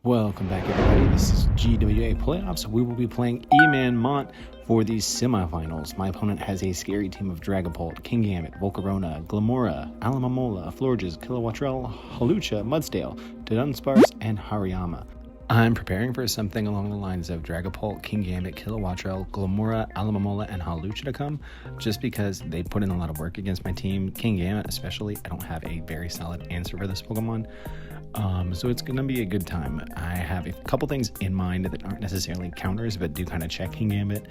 Welcome back, everybody. This is GWA Playoffs. We will be playing EmanMont for the semifinals. My opponent has a scary team of Dragapult, Kingambit, Volcarona, Glamora, Alamamola, Florges, Kilowattrel, Hawlucha, Mudsdale, Dunsparce, and Hariyama. I'm preparing for something along the lines of Dragapult, Kingambit, Kilowattrel, Glamora, Alamamola, and Hawlucha to come, just because they put in a lot of work against my team. Kingambit especially, I don't have a very solid answer for this Pokemon. So it's going to be a good time. I have a couple things in mind that aren't necessarily counters, but do kind of check Kingambit.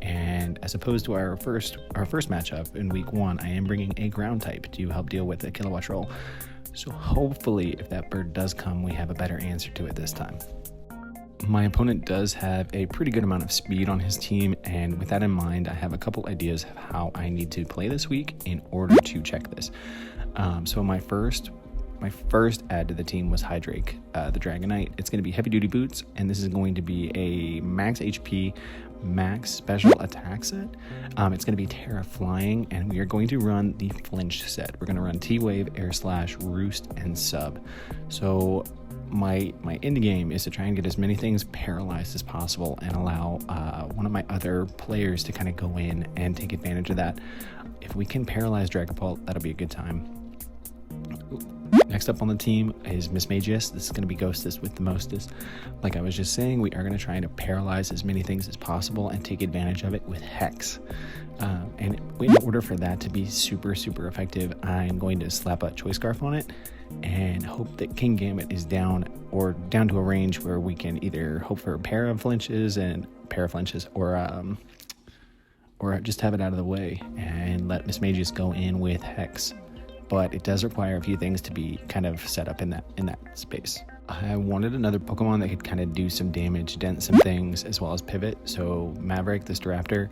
And as opposed to our first matchup in week 1, I am bringing a ground type to help deal with the Kilowattrel. So hopefully, if that bird does come, we have a better answer to it this time. My opponent does have a pretty good amount of speed on his team, and with that in mind, I have a couple ideas of how I need to play this week in order to check this. So my first add to the team was Hydrake, the Dragonite. It's going to be heavy duty boots, and this is going to be a max HP, max special attack set. It's going to be Terra Flying, and we are going to run the flinch set. We're going to run T-Wave, Air Slash, Roost, and Sub. So my end game is to try and get as many things paralyzed as possible and allow one of my other players to kind of go in and take advantage of that. If we can paralyze Dragapult, that'll be a good time. Next up on the team is Mismagius. This is going to be GHOSTESS with the MOSTEST. Like I was just saying, we are going to try to paralyze as many things as possible and take advantage of it with Hex. And in order for that to be super effective, I'm going to slap a Choice Scarf on it and hope that Kingambit is down to a range where we can either hope for a pair of flinches or just have it out of the way and let Mismagius go in with Hex. But it does require a few things to be kind of set up in that space. I wanted another Pokemon that could kind of do some damage, dent some things, as well as pivot. So Maverick, this Staraptor,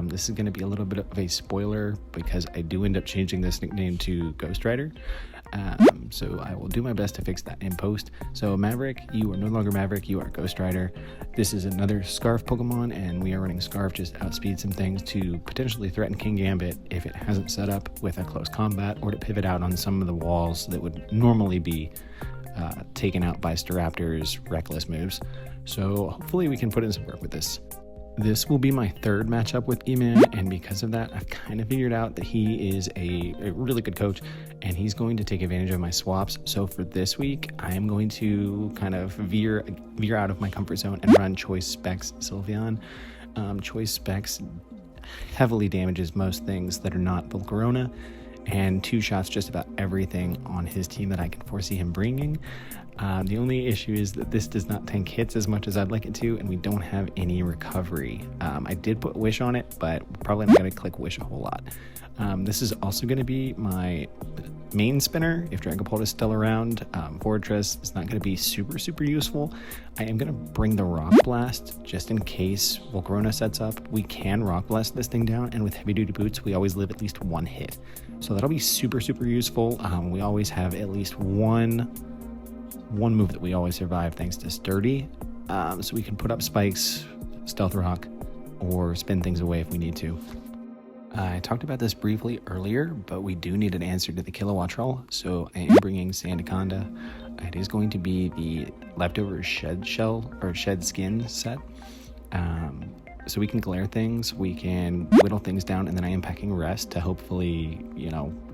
this is going to be a little bit of a spoiler because I do end up changing this nickname to Ghost Rider. So I will do my best to fix that in post. So Maverick, you are no longer Maverick, you are Ghost Rider. This is another Scarf Pokemon, and we are running Scarf just outspeed some things to potentially threaten Kingambit if it hasn't set up with a close combat, or to pivot out on some of the walls that would normally be taken out by Staraptor's reckless moves. So hopefully we can put in some work with this. This will be my third matchup with Eman, and because of that, I've kind of figured out that he is a really good coach, and he's going to take advantage of my swaps. So for this week, I am going to kind of veer out of my comfort zone and run Choice Specs Sylveon. Choice Specs heavily damages most things that are not Volcarona, and 2 shots just about everything on his team that I can foresee him bringing. The only issue is that this does not tank hits as much as I'd like it to, and we don't have any recovery. I did put Wish on it, but probably not going to click Wish a whole lot. This is also going to be my main spinner if Dragapult is still around. Fortress is not going to be super useful. I am going to bring the Rock Blast just in case Volcarona sets up. We can Rock Blast this thing down, and with heavy duty boots we always live at least 1 hit, so that'll be super useful. We always have at least one move that we always survive thanks to Sturdy, so we can put up spikes, Stealth Rock, or spin things away if we need to. I talked about this briefly earlier, but we do need an answer to the Kilowattrel, so I am bringing Sandaconda. It is going to be the leftover shed shell or shed skin set. So we can glare things, we can whittle things down, and then I am packing Rest to hopefully,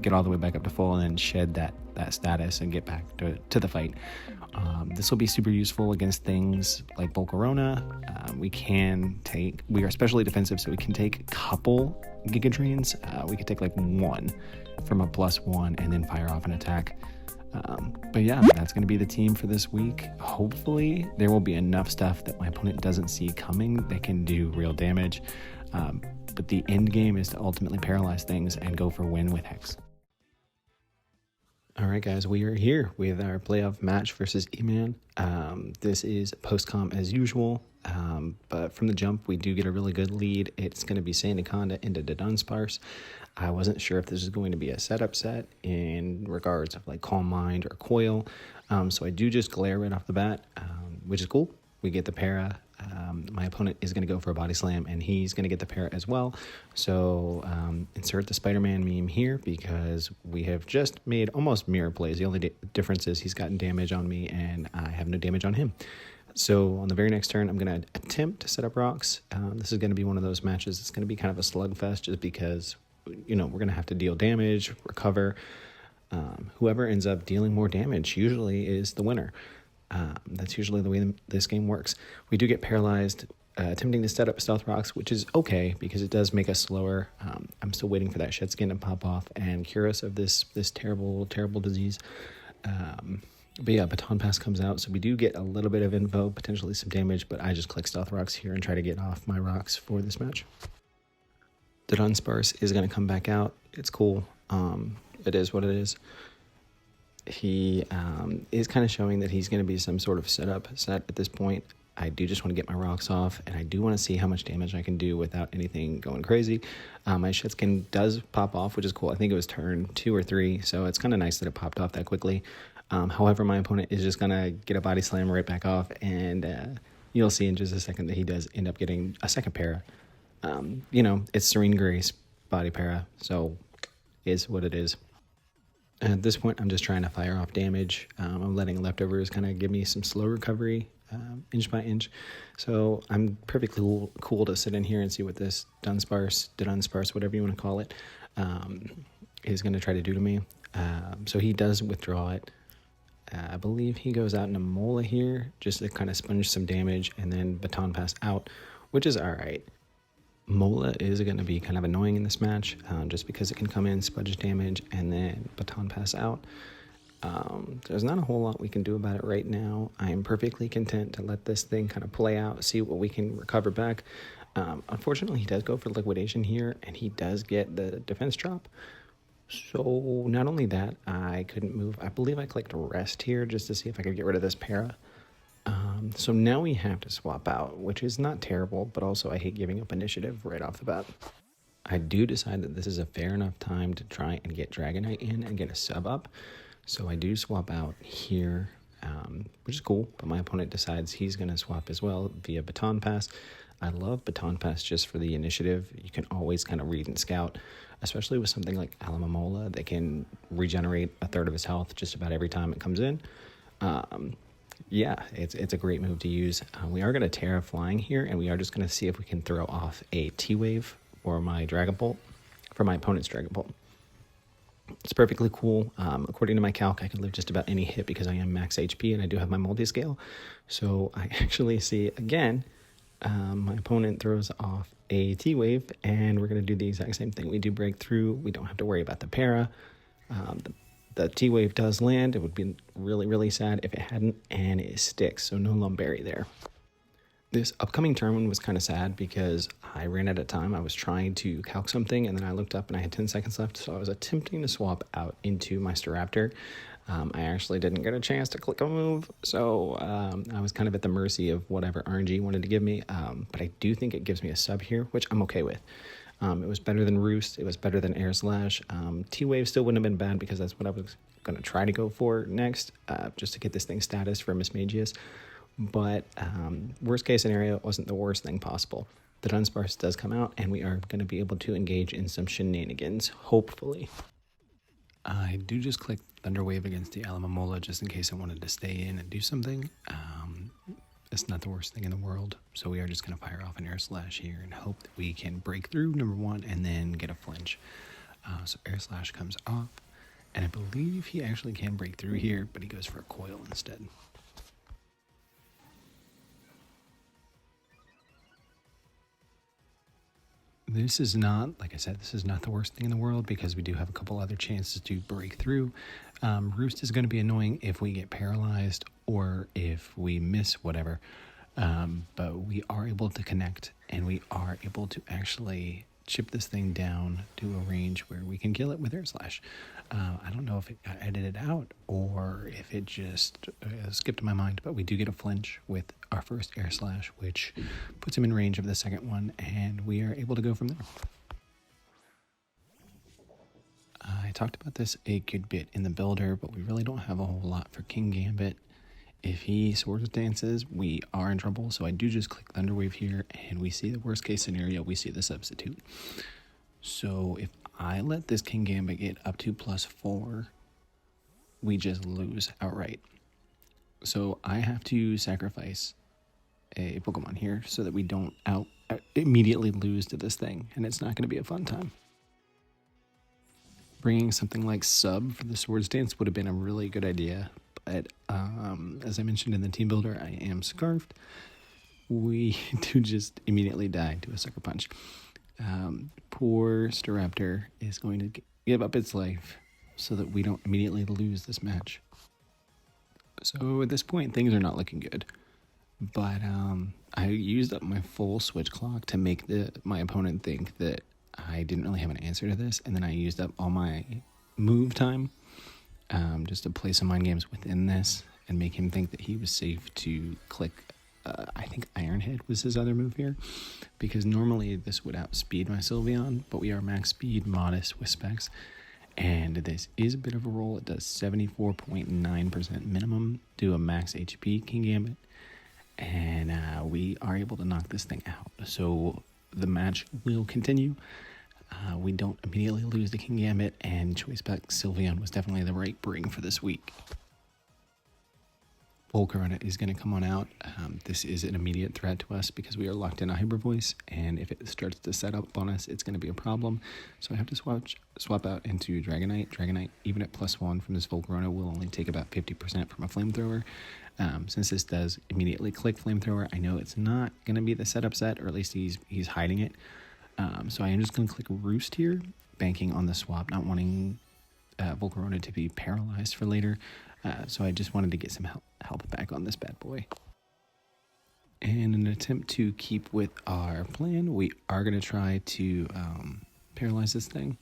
get all the way back up to full and then shed that status and get back to the fight. This will be super useful against things like Volcarona. We are especially defensive, so we can take a couple Giga Drains. We could take like 1 from a +1 and then fire off an attack. But yeah, that's going to be the team for this week. Hopefully there will be enough stuff that my opponent doesn't see coming that can do real damage. But the end game is to ultimately paralyze things and go for win with Hex. All right, guys, we are here with our playoff match versus Eman. This is post-com as usual, but from the jump, we do get a really good lead. It's going to be Sandaconda into Dunsparce. I wasn't sure if this is going to be a setup set in regards of like Calm Mind or Coil, so I do just glare right off the bat, which is cool. We get the para. my opponent is going to go for a body slam, and he's going to get the para as well. So insert the Spider-Man meme here, because we have just made almost mirror plays. The only difference is he's gotten damage on me, and I have no damage on him. So on the very next turn, I'm going to attempt to set up rocks. This is going to be one of those matches. It's going to be kind of a slugfest, just because, we're going to have to deal damage, recover. Whoever ends up dealing more damage usually is the winner. That's usually the way this game works. We do get paralyzed attempting to set up stealth rocks, which is okay because it does make us slower. I'm still waiting for that shed skin to pop off and cure us of this terrible, terrible disease. But yeah, baton pass comes out, so we do get a little bit of info, potentially some damage, but I just click stealth rocks here and try to get off my rocks for this match. The Dunsparce is going to come back out. It's cool. It is what it is. He is kind of showing that he's going to be some sort of set at this point. I do just want to get my rocks off, and I do want to see how much damage I can do without anything going crazy. My shed skin does pop off, which is cool. I think it was turn 2 or 3, so it's kind of nice that it popped off that quickly. However, my opponent is just going to get a body slam right back off, and you'll see in just a second that he does end up getting a second para. It's Serene Grace body para, so is what it is. At this point, I'm just trying to fire off damage. I'm letting leftovers kind of give me some slow recovery, inch by inch. So I'm perfectly cool to sit in here and see what this Dunsparce, whatever you want to call it, is going to try to do to me. So he does withdraw it. I believe he goes out in a Mola here just to kind of sponge some damage and then baton pass out, which is all right. Mola is going to be kind of annoying in this match just because it can come in, spudge damage, and then baton pass out. There's not a whole lot we can do about it right now. I am perfectly content to let this thing kind of play out, see what we can recover back. Unfortunately, he does go for liquidation here, and he does get the defense drop. So not only that, I couldn't move. I believe I clicked rest here just to see if I could get rid of this para. So now we have to swap out, which is not terrible, but also I hate giving up initiative right off the bat. I do decide that this is a fair enough time to try and get Dragonite in and get a sub up. So I do swap out here, which is cool, but my opponent decides he's going to swap as well via baton pass. I love baton pass just for the initiative. You can always kind of read and scout, especially with something like Alamamola that can regenerate a third of his health just about every time it comes in. Yeah, it's a great move to use. We are going to Terra Flying here, and we are just going to see if we can throw off a T-Wave for my Dragon Bolt, for my opponent's Dragon Bolt. It's perfectly cool. According to my calc, I can live just about any hit because I am max HP and I do have my multi-scale. So I actually see, again, my opponent throws off a T-Wave, and we're going to do the exact same thing. We do break through. We don't have to worry about the para. The T-Wave does land. It would be really, really sad if it hadn't, and it sticks, so no Lumberry there. This upcoming turn was kind of sad because I ran out of time. I was trying to calc something, and then I looked up and I had 10 seconds left, so I was attempting to swap out into my Staraptor. I actually didn't get a chance to click a move, so I was kind of at the mercy of whatever RNG wanted to give me, but I do think it gives me a sub here, which I'm okay with. It was better than Roost. It was better than Air Slash. T-Wave still wouldn't have been bad because that's what I was going to try to go for next, just to get this thing status for Mismagius. But worst case scenario, it wasn't the worst thing possible. The Dunsparce does come out, and we are going to be able to engage in some shenanigans, hopefully. I do just click Thunder Wave against the Alamamola just in case I wanted to stay in and do something. It's not the worst thing in the world, so we are just going to fire off an Air Slash here and hope that we can break through, number one, and then get a flinch. So Air Slash comes off, and I believe he actually can break through here, but he goes for a Coil instead. This is not, like I said, this is not the worst thing in the world because we do have a couple other chances to break through. Roost is going to be annoying if we get paralyzed or if we miss whatever. But we are able to connect, and we are able to actually chip this thing down to a range where we can kill it with Air Slash. I don't know if it got edited out or if it just skipped my mind, but we do get a flinch with our first Air Slash, which puts him in range of the second one, and we are able to go from there. I talked about this a good bit in the builder, but we really don't have a whole lot for King Gambit. If he Swords Dances, we are in trouble. So I do just click Thunderwave here, and we see the worst case scenario. We see the substitute. So if I let this King Gambit get up to +4, we just lose outright. So I have to sacrifice a Pokemon here so that we don't immediately lose to this thing, and it's not going to be a fun time. Bringing something like Sub for the Swords Dance would have been a really good idea, but as I mentioned in the team builder, I am Scarfed. We do just immediately die to a Sucker Punch. Poor Staraptor is going to give up its life so that we don't immediately lose this match. So at this point, things are not looking good. But I used up my full switch clock to make my opponent think that I didn't really have an answer to this, and then I used up all my move time just to play some mind games within this and make him think that he was safe to click. I think Iron Head was his other move here, because normally this would outspeed my Sylveon, but we are max speed, modest with specs, and this is a bit of a roll. It does 74.9% minimum to a max HP King Gambit, and we are able to knock this thing out. So the match will continue. We don't immediately lose the King Gambit, and Choice Spec Sylveon was definitely the right bring for this week. Volcarona is going to come on out. This is an immediate threat to us because we are locked in a Hyper Voice, and if it starts to set up on us, it's going to be a problem. So I have to swap out into Dragonite. Dragonite, even at +1 from this Volcarona, will only take about 50% from a Flamethrower. Since this does immediately click Flamethrower, I know it's not going to be the setup set, or at least he's hiding it. So I am just going to click Roost here, banking on the swap, not wanting Volcarona to be paralyzed for later. So I just wanted to get some help back on this bad boy. And in an attempt to keep with our plan, we are going to try to paralyze this thing.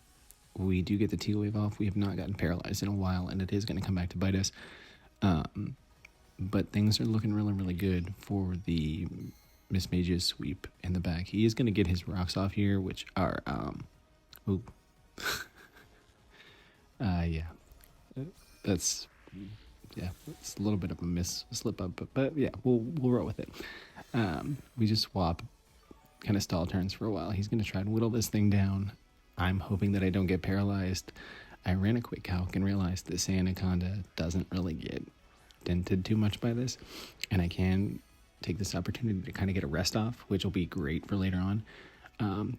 We do get the T-Wave off. We have not gotten paralyzed in a while, and it is going to come back to bite us. But things are looking really, really good for the Miss Mage's sweep in the back. He is going to get his rocks off here, which are, yeah, that's it's a little bit of a slip up, but yeah, we'll roll with it. We just swap, kind of stall turns for a while. He's going to try and whittle this thing down. I'm hoping that I don't get paralyzed. I ran a quick calc and realized that Anaconda doesn't really get dented too much by this, and I can take this opportunity to kind of get a rest off, which will be great for later on.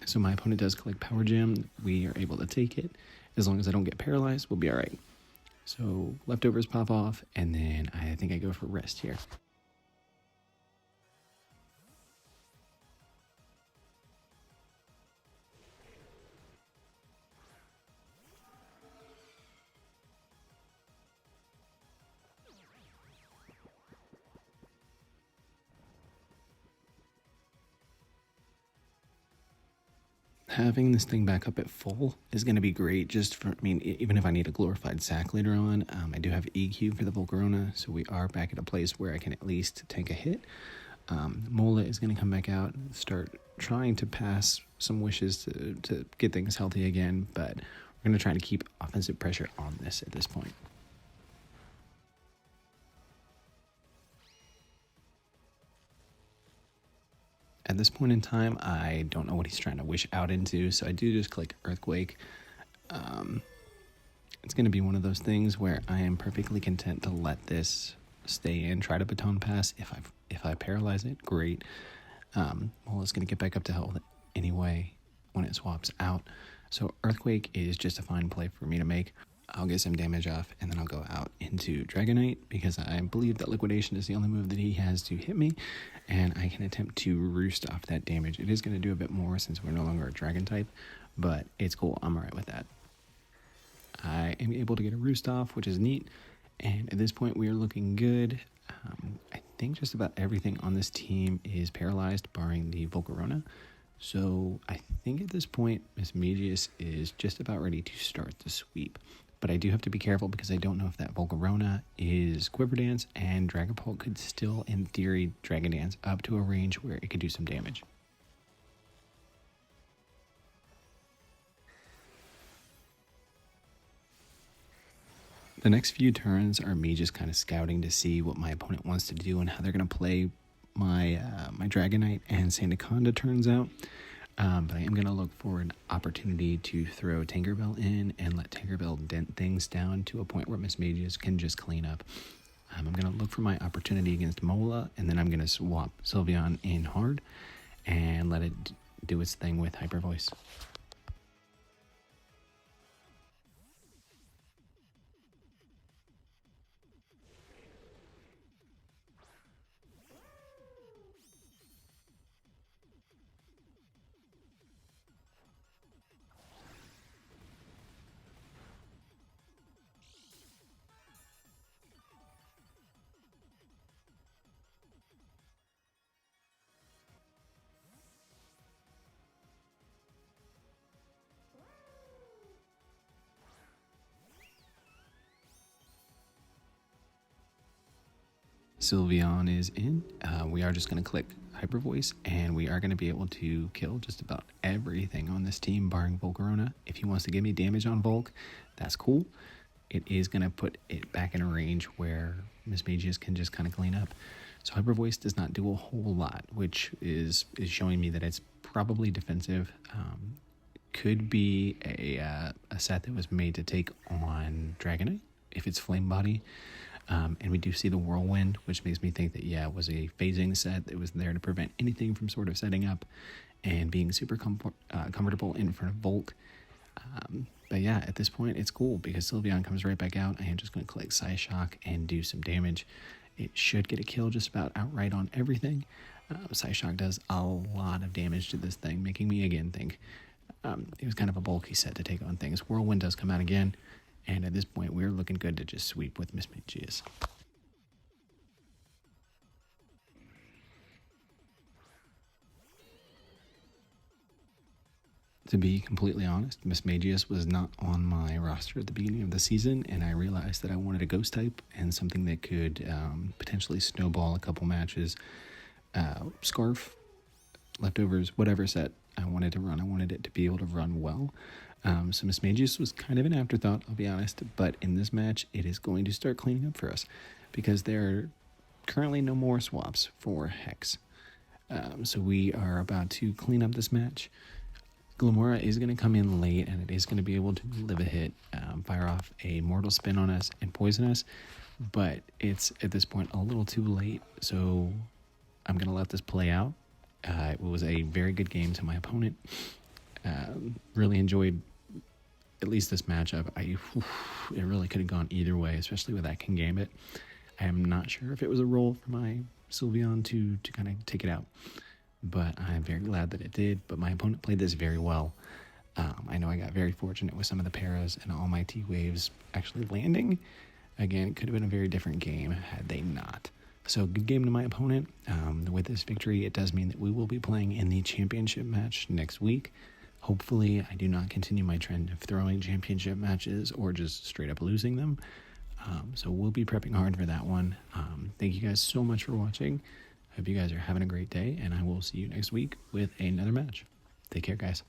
So my opponent does collect Power Gem. We are able to take it. As long as I don't get paralyzed, we'll be all right. So leftovers pop off, and then I think I go for rest here. Having this thing back up at full is going to be great just for, even if I need a glorified sack later on. I do have EQ for the Volcarona, so we are back at a place where I can at least take a hit. Mola is going to come back out and start trying to pass some wishes to get things healthy again, but we're going to try to keep offensive pressure on this at this point. At this point in time, I don't know what he's trying to wish out into, so I do just click Earthquake. It's going to be one of those things where I am perfectly content to let this stay in, try to baton pass. If I paralyze it, great. Mola's going to get back up to health anyway when it swaps out. So Earthquake is just a fine play for me to make. I'll get some damage off, and then I'll go out into Dragonite, because I believe that Liquidation is the only move that he has to hit me, and I can attempt to roost off that damage. It is going to do a bit more since we're no longer a Dragon type, but it's cool. I'm alright with that. I am able to get a roost off, which is neat, and at this point we are looking good. I think just about everything on this team is paralyzed, barring the Volcarona. So I think at this point, Miss Magius is just about ready to start the sweep. But I do have to be careful because I don't know if that Volcarona is Quiver Dance, and Dragapult could still, in theory, Dragon Dance up to a range where it could do some damage. The next few turns are me just kind of scouting to see what my opponent wants to do and how they're going to play my my Dragonite and Sandaconda turns out. But I am going to look for an opportunity to throw Tinkerbell in and let Tinkerbell dent things down to a point where Miss Magius can just clean up. I'm going to look for my opportunity against Mola, and then I'm going to swap Sylveon in hard and let it do its thing with Hyper Voice. Sylveon is in. We are just going to click Hyper Voice, and we are going to be able to kill just about everything on this team, barring Volcarona. If he wants to give me damage on Volk, that's cool. It is going to put it back in a range where Miss Magius can just kind of clean up. So Hyper Voice does not do a whole lot, which is showing me that it's probably defensive. Could be a set that was made to take on Dragonite if it's Flame Body. And we do see the Whirlwind, which makes me think that, yeah, it was a phasing set that was there to prevent anything from sort of setting up and being super comfortable in front of Volk. But yeah, at this point, it's cool because Sylveon comes right back out. I am just going to click Psyshock and do some damage. It should get a kill just about outright on everything. Psyshock does a lot of damage to this thing, making me again think it was kind of a bulky set to take on things. Whirlwind does come out again. And at this point, we're looking good to just sweep with Miss Magius. To be completely honest, Miss Magius was not on my roster at the beginning of the season, and I realized that I wanted a ghost type and something that could potentially snowball a couple matches. Scarf, leftovers, whatever set I wanted to run, I wanted it to be able to run well. So Miss Magius was kind of an afterthought, I'll be honest, but in this match, it is going to start cleaning up for us because there are currently no more swaps for Hex. So we are about to clean up this match. Glamora is going to come in late, and it is going to be able to live a hit, fire off a Mortal Spin on us, and poison us, but it's at this point a little too late, so I'm going to let this play out. It was a very good game to my opponent. Really enjoyed at least this matchup. It really could have gone either way, especially with that King Gambit. I am not sure if it was a roll for my Sylveon to kind of take it out, but I'm very glad that it did. But my opponent played this very well. I know I got very fortunate with some of the paras and all my T-Waves actually landing. Again, it could have been a very different game had they not. So good game to my opponent. With this victory, it does mean that we will be playing in the championship match next week. Hopefully, I do not continue my trend of throwing championship matches or just straight up losing them. So we'll be prepping hard for that one. Thank you guys so much for watching. Hope you guys are having a great day, and I will see you next week with another match. Take care, guys.